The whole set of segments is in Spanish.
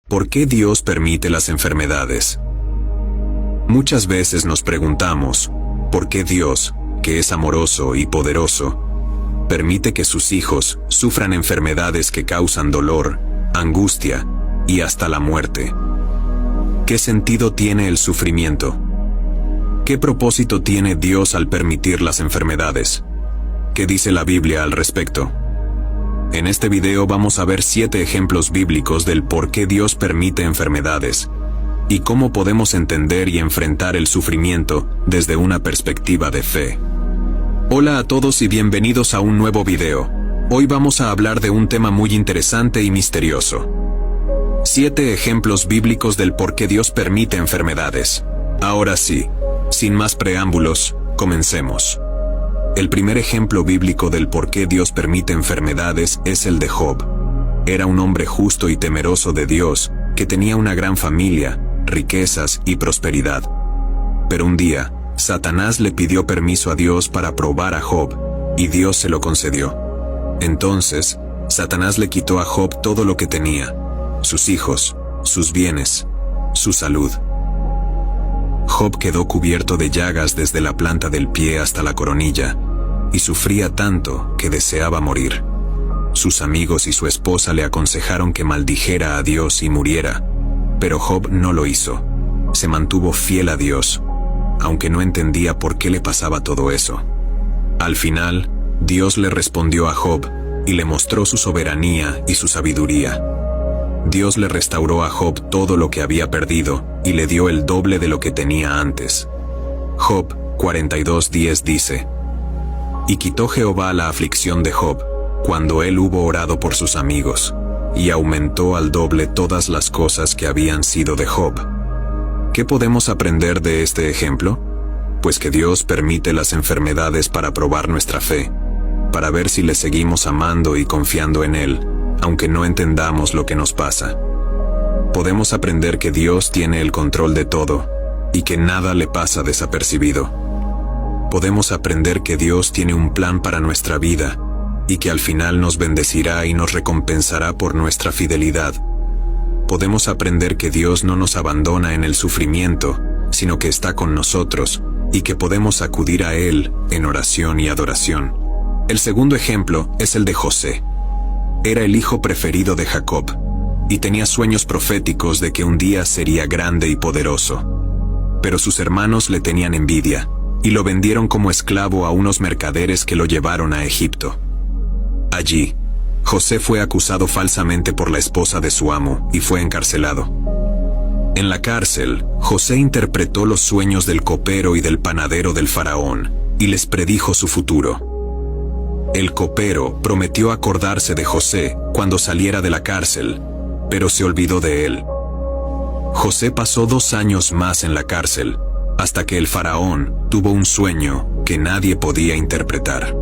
¿Por qué Dios permite las enfermedades? Muchas veces nos preguntamos, ¿por qué Dios, que es amoroso y poderoso, permite que sus hijos sufran enfermedades que causan dolor, angustia y hasta la muerte? ¿Qué sentido tiene el sufrimiento? ¿Qué propósito tiene Dios al permitir las enfermedades? ¿Qué dice la Biblia al respecto? En este video vamos a ver 7 ejemplos bíblicos del por qué Dios permite enfermedades y cómo podemos entender y enfrentar el sufrimiento desde una perspectiva de fe. Hola a todos y bienvenidos a un nuevo video. Hoy vamos a hablar de un tema muy interesante y misterioso. 7 ejemplos bíblicos del por qué Dios permite enfermedades. Ahora sí, sin más preámbulos, comencemos. El primer ejemplo bíblico del por qué Dios permite enfermedades es el de Job. Era un hombre justo y temeroso de Dios, que tenía una gran familia, riquezas y prosperidad. Pero un día, Satanás le pidió permiso a Dios para probar a Job, y Dios se lo concedió. Entonces, Satanás le quitó a Job todo lo que tenía: sus hijos, sus bienes, su salud. Job quedó cubierto de llagas desde la planta del pie hasta la coronilla, y sufría tanto que deseaba morir. Sus amigos y su esposa le aconsejaron que maldijera a Dios y muriera, pero Job no lo hizo. Se mantuvo fiel a Dios, aunque no entendía por qué le pasaba todo eso. Al final, Dios le respondió a Job y le mostró su soberanía y su sabiduría. Dios le restauró a Job todo lo que había perdido y le dio el doble de lo que tenía antes. Job 42:10 dice: Y quitó Jehová la aflicción de Job, cuando él hubo orado por sus amigos, y aumentó al doble todas las cosas que habían sido de Job. ¿Qué podemos aprender de este ejemplo? Pues que Dios permite las enfermedades para probar nuestra fe, para ver si le seguimos amando y confiando en Él, aunque no entendamos lo que nos pasa. Podemos aprender que Dios tiene el control de todo, y que nada le pasa desapercibido. Podemos aprender que Dios tiene un plan para nuestra vida, y que al final nos bendecirá y nos recompensará por nuestra fidelidad. Podemos aprender que Dios no nos abandona en el sufrimiento, sino que está con nosotros, y que podemos acudir a Él en oración y adoración. El segundo ejemplo es el de José. Era el hijo preferido de Jacob, y tenía sueños proféticos de que un día sería grande y poderoso. Pero sus hermanos le tenían envidia, y lo vendieron como esclavo a unos mercaderes que lo llevaron a Egipto. Allí, José fue acusado falsamente por la esposa de su amo y fue encarcelado. En la cárcel, José interpretó los sueños del copero y del panadero del faraón, y les predijo su futuro. El copero prometió acordarse de José cuando saliera de la cárcel, pero se olvidó de él. José pasó 2 años más en la cárcel, hasta que el faraón tuvo un sueño que nadie podía interpretar.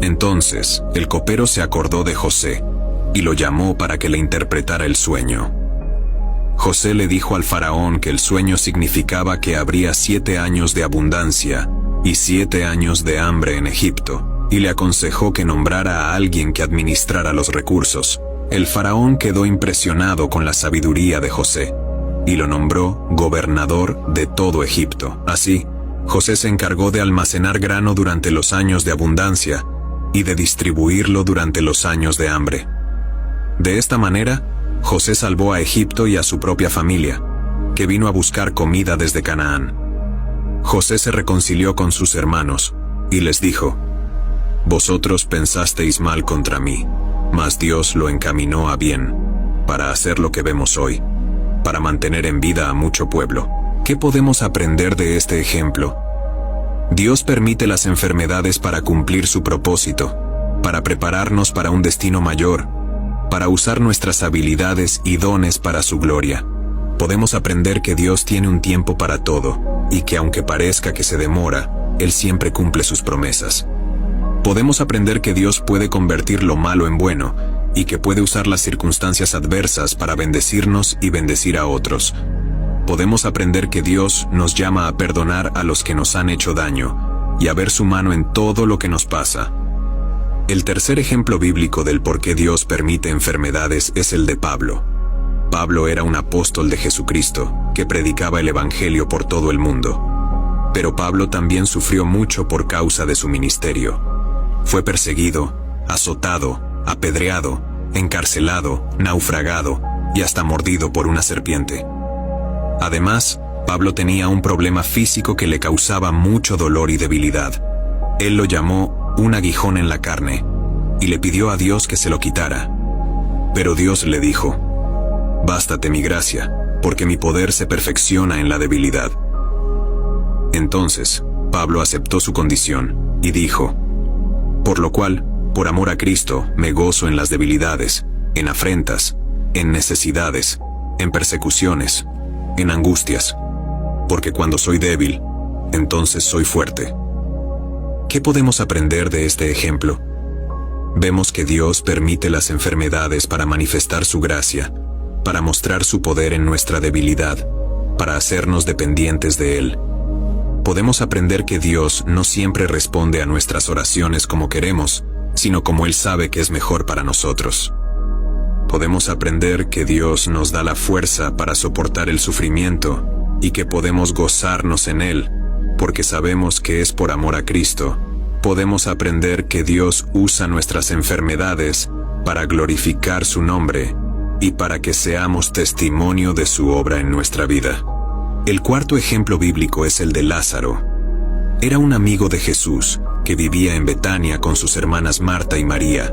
Entonces, el copero se acordó de José, y lo llamó para que le interpretara el sueño. José le dijo al faraón que el sueño significaba que habría 7 años de abundancia y 7 años de hambre en Egipto, y le aconsejó que nombrara a alguien que administrara los recursos. El faraón quedó impresionado con la sabiduría de José, y lo nombró gobernador de todo Egipto. Así, José se encargó de almacenar grano durante los años de abundancia, y de distribuirlo durante los años de hambre. De esta manera, José salvó a Egipto y a su propia familia, que vino a buscar comida desde Canaán. José se reconcilió con sus hermanos, y les dijo: Vosotros pensasteis mal contra mí, mas Dios lo encaminó a bien, para hacer lo que vemos hoy, para mantener en vida a mucho pueblo. ¿Qué podemos aprender de este ejemplo? Dios permite las enfermedades para cumplir su propósito, para prepararnos para un destino mayor, para usar nuestras habilidades y dones para su gloria. Podemos aprender que Dios tiene un tiempo para todo, y que aunque parezca que se demora, Él siempre cumple sus promesas. Podemos aprender que Dios puede convertir lo malo en bueno, y que puede usar las circunstancias adversas para bendecirnos y bendecir a otros. Podemos aprender que Dios nos llama a perdonar a los que nos han hecho daño, y a ver su mano en todo lo que nos pasa. El tercer ejemplo bíblico del por qué Dios permite enfermedades es el de Pablo. Pablo era un apóstol de Jesucristo, que predicaba el Evangelio por todo el mundo. Pero Pablo también sufrió mucho por causa de su ministerio. Fue perseguido, azotado, apedreado, encarcelado, naufragado y hasta mordido por una serpiente. Además, Pablo tenía un problema físico que le causaba mucho dolor y debilidad. Él lo llamó un aguijón en la carne, y le pidió a Dios que se lo quitara. Pero Dios le dijo: «Bástate mi gracia, porque mi poder se perfecciona en la debilidad». Entonces, Pablo aceptó su condición, y dijo: «Por lo cual, por amor a Cristo, me gozo en las debilidades, en afrentas, en necesidades, en persecuciones, en angustias, porque cuando soy débil, entonces soy fuerte». ¿Qué podemos aprender de este ejemplo? Vemos que Dios permite las enfermedades para manifestar su gracia, para mostrar su poder en nuestra debilidad, para hacernos dependientes de Él. Podemos aprender que Dios no siempre responde a nuestras oraciones como queremos, sino como Él sabe que es mejor para nosotros. Podemos aprender que Dios nos da la fuerza para soportar el sufrimiento y que podemos gozarnos en Él, porque sabemos que es por amor a Cristo. Podemos aprender que Dios usa nuestras enfermedades para glorificar su nombre y para que seamos testimonio de su obra en nuestra vida. El cuarto ejemplo bíblico es el de Lázaro. Era un amigo de Jesús que vivía en Betania con sus hermanas Marta y María.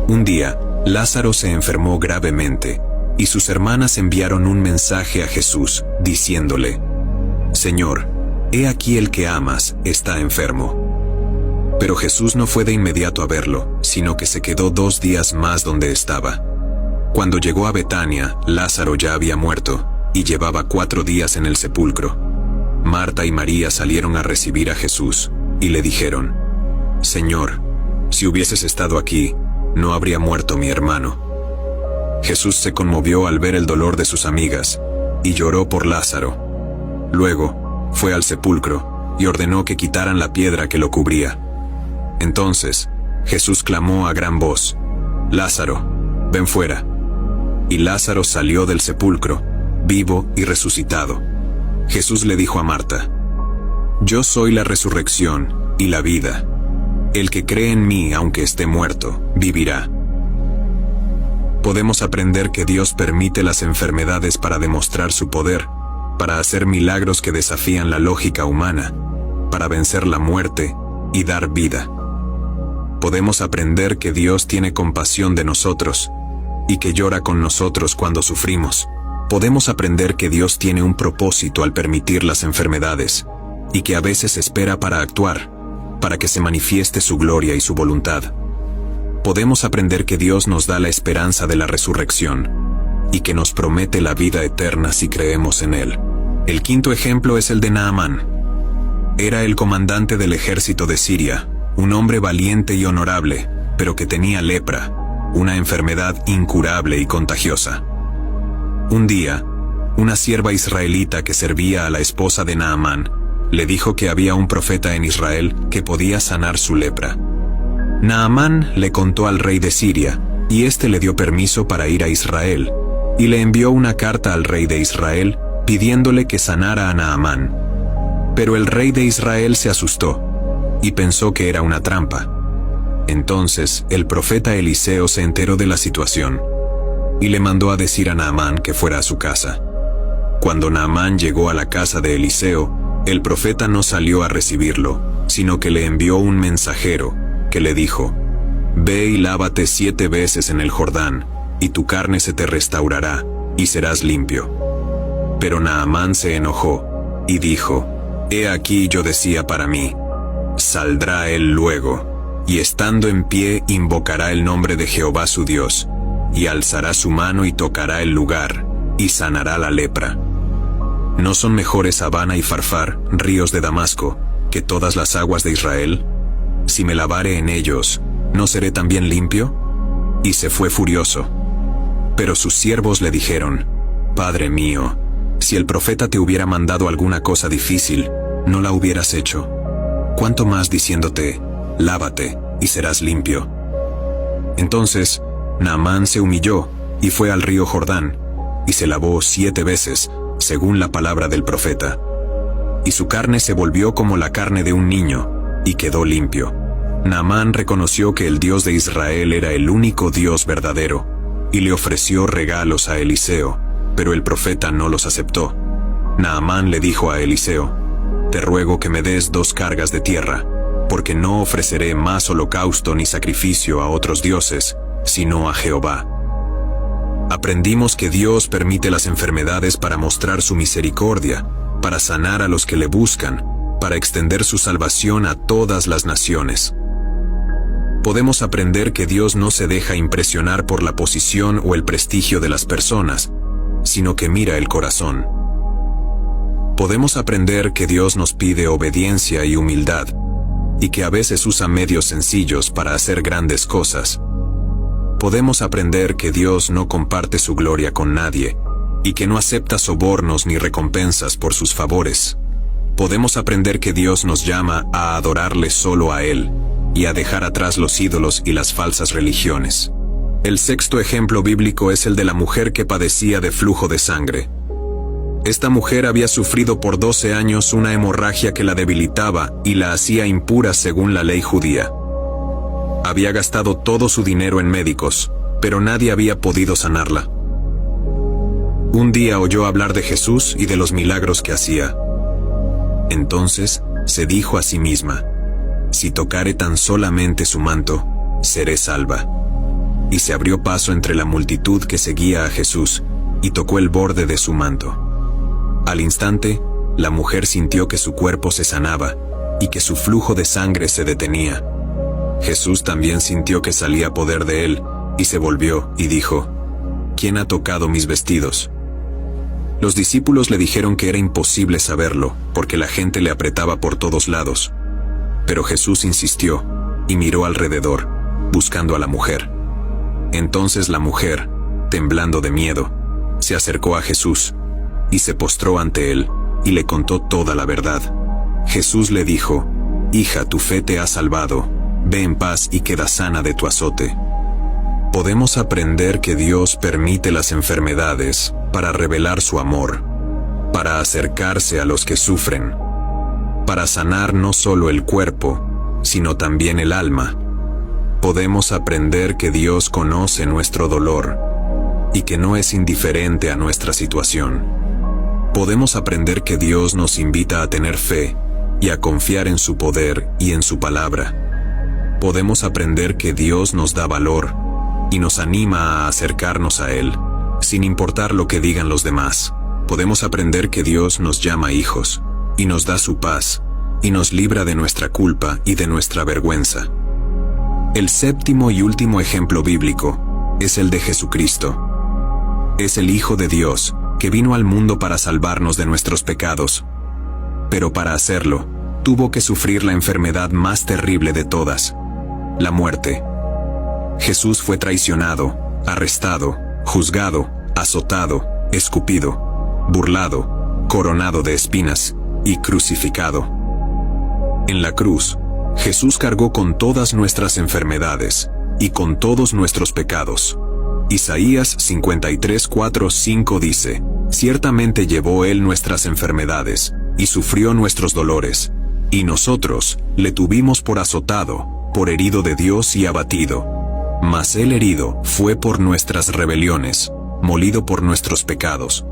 Un día, Lázaro se enfermó gravemente, y sus hermanas enviaron un mensaje a Jesús, diciéndole: «Señor, he aquí el que amas está enfermo». Pero Jesús no fue de inmediato a verlo, sino que se quedó 2 días más donde estaba. Cuando llegó a Betania, Lázaro ya había muerto, y llevaba 4 días en el sepulcro. Marta y María salieron a recibir a Jesús, y le dijeron: «Señor, si hubieses estado aquí, no habría muerto mi hermano». Jesús se conmovió al ver el dolor de sus amigas, y lloró por Lázaro. Luego, fue al sepulcro, y ordenó que quitaran la piedra que lo cubría. Entonces, Jesús clamó a gran voz: «Lázaro, ven fuera». Y Lázaro salió del sepulcro, vivo y resucitado. Jesús le dijo a Marta: «Yo soy la resurrección y la vida. El que cree en mí, aunque esté muerto, vivirá». Podemos aprender que Dios permite las enfermedades para demostrar su poder, para hacer milagros que desafían la lógica humana, para vencer la muerte y dar vida. Podemos aprender que Dios tiene compasión de nosotros y que llora con nosotros cuando sufrimos. Podemos aprender que Dios tiene un propósito al permitir las enfermedades y que a veces espera para actuar, para que se manifieste su gloria y su voluntad. Podemos aprender que Dios nos da la esperanza de la resurrección y que nos promete la vida eterna si creemos en Él. El quinto ejemplo es el de Naamán. Era el comandante del ejército de Siria, un hombre valiente y honorable, pero que tenía lepra, una enfermedad incurable y contagiosa. Un día, una sierva israelita que servía a la esposa de Naamán le dijo que había un profeta en Israel que podía sanar su lepra. Naamán le contó al rey de Siria, y éste le dio permiso para ir a Israel, y le envió una carta al rey de Israel pidiéndole que sanara a Naamán. Pero el rey de Israel se asustó y pensó que era una trampa. Entonces el profeta Eliseo se enteró de la situación y le mandó a decir a Naamán que fuera a su casa. Cuando Naamán llegó a la casa de Eliseo, el profeta no salió a recibirlo, sino que le envió un mensajero que le dijo: «Ve y lávate 7 veces en el Jordán, y tu carne se te restaurará, y serás limpio». Pero Naamán se enojó y dijo: «He aquí yo decía para mí, saldrá él luego, y estando en pie invocará el nombre de Jehová su Dios, y alzará su mano y tocará el lugar, y sanará la lepra. ¿No son mejores Abana y Farfar, ríos de Damasco, que todas las aguas de Israel? Si me lavare en ellos, ¿no seré también limpio?». Y se fue furioso. Pero sus siervos le dijeron: «Padre mío, si el profeta te hubiera mandado alguna cosa difícil, ¿no la hubieras hecho? ¿Cuánto más diciéndote: lávate y serás limpio?». Entonces Naamán se humilló y fue al río Jordán, y se lavó 7 veces, según la palabra del profeta. Y su carne se volvió como la carne de un niño, y quedó limpio. Naamán reconoció que el Dios de Israel era el único Dios verdadero, y le ofreció regalos a Eliseo, pero el profeta no los aceptó. Naamán le dijo a Eliseo: «Te ruego que me des 2 cargas de tierra, porque no ofreceré más holocausto ni sacrificio a otros dioses, sino a Jehová». Aprendimos que Dios permite las enfermedades para mostrar su misericordia, para sanar a los que le buscan, para extender su salvación a todas las naciones. Podemos aprender que Dios no se deja impresionar por la posición o el prestigio de las personas, sino que mira el corazón. Podemos aprender que Dios nos pide obediencia y humildad, y que a veces usa medios sencillos para hacer grandes cosas. Podemos aprender que Dios no comparte su gloria con nadie, y que no acepta sobornos ni recompensas por sus favores. Podemos aprender que Dios nos llama a adorarle solo a Él, y a dejar atrás los ídolos y las falsas religiones. El 6º ejemplo bíblico es el de la mujer que padecía de flujo de sangre. Esta mujer había sufrido por 12 años una hemorragia que la debilitaba y la hacía impura según la ley judía. Había gastado todo su dinero en médicos, pero nadie había podido sanarla. Un día oyó hablar de Jesús y de los milagros que hacía. Entonces se dijo a sí misma: «Si tocare tan solamente su manto, seré salva». Y se abrió paso entre la multitud que seguía a Jesús, y tocó el borde de su manto. Al instante, la mujer sintió que su cuerpo se sanaba, y que su flujo de sangre se detenía. Jesús también sintió que salía poder de él, y se volvió, y dijo: «¿Quién ha tocado mis vestidos?». Los discípulos le dijeron que era imposible saberlo, porque la gente le apretaba por todos lados. Pero Jesús insistió, y miró alrededor, buscando a la mujer. Entonces la mujer, temblando de miedo, se acercó a Jesús, y se postró ante él, y le contó toda la verdad. Jesús le dijo: «Hija, tu fe te ha salvado, ve en paz y queda sana de tu azote». Podemos aprender que Dios permite las enfermedades para revelar su amor, para acercarse a los que sufren, para sanar no solo el cuerpo, sino también el alma. Podemos aprender que Dios conoce nuestro dolor y que no es indiferente a nuestra situación. Podemos aprender que Dios nos invita a tener fe y a confiar en su poder y en su palabra. Podemos aprender que Dios nos da valor y nos anima a acercarnos a Él, sin importar lo que digan los demás. Podemos aprender que Dios nos llama hijos, y nos da su paz, y nos libra de nuestra culpa y de nuestra vergüenza. El 7º y último ejemplo bíblico es el de Jesucristo. Es el Hijo de Dios, que vino al mundo para salvarnos de nuestros pecados. Pero para hacerlo, tuvo que sufrir la enfermedad más terrible de todas: la muerte. Jesús fue traicionado, arrestado, juzgado, azotado, escupido, burlado, coronado de espinas y crucificado. En la cruz, Jesús cargó con todas nuestras enfermedades y con todos nuestros pecados. Isaías 53:4-5 dice: «Ciertamente llevó Él nuestras enfermedades y sufrió nuestros dolores, y nosotros le tuvimos por azotado, por herido de Dios y abatido. Mas Él herido fue por nuestras rebeliones, molido por nuestros pecados.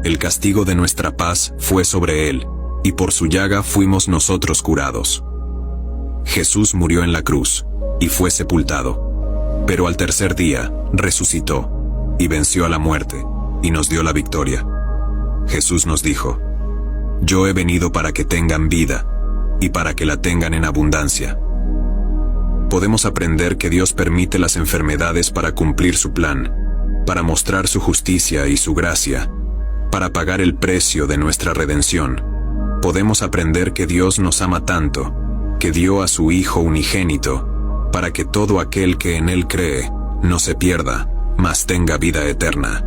El castigo de nuestra paz fue sobre Él, y por su llaga fuimos nosotros curados». Jesús murió en la cruz, y fue sepultado. Pero al tercer día, resucitó, y venció a la muerte, y nos dio la victoria. Jesús nos dijo: «Yo he venido para que tengan vida, y para que la tengan en abundancia». Podemos aprender que Dios permite las enfermedades para cumplir su plan, para mostrar su justicia y su gracia, para pagar el precio de nuestra redención. Podemos aprender que Dios nos ama tanto, que dio a su Hijo unigénito, para que todo aquel que en Él cree no se pierda, mas tenga vida eterna.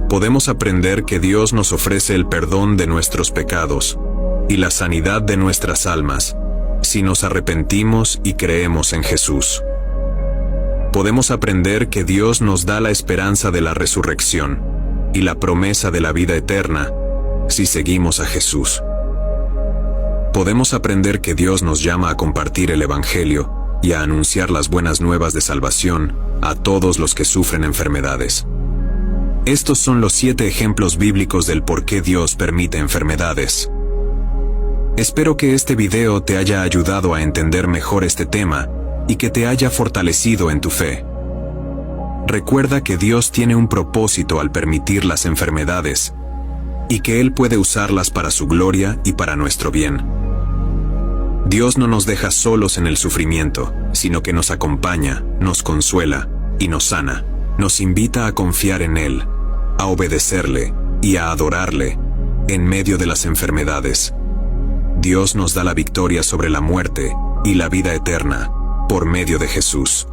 Podemos aprender que Dios nos ofrece el perdón de nuestros pecados y la sanidad de nuestras almas, si nos arrepentimos y creemos en Jesús. Podemos aprender que Dios nos da la esperanza de la resurrección, y la promesa de la vida eterna si seguimos a Jesús. Podemos aprender que Dios nos llama a compartir el Evangelio y a anunciar las buenas nuevas de salvación a todos los que sufren enfermedades. Estos son los 7 ejemplos bíblicos del por qué Dios permite enfermedades. Espero que este video te haya ayudado a entender mejor este tema y que te haya fortalecido en tu fe. Recuerda que Dios tiene un propósito al permitir las enfermedades y que Él puede usarlas para su gloria y para nuestro bien. Dios no nos deja solos en el sufrimiento, sino que nos acompaña, nos consuela y nos sana. Nos invita a confiar en Él, a obedecerle y a adorarle en medio de las enfermedades. Dios nos da la victoria sobre la muerte y la vida eterna por medio de Jesús.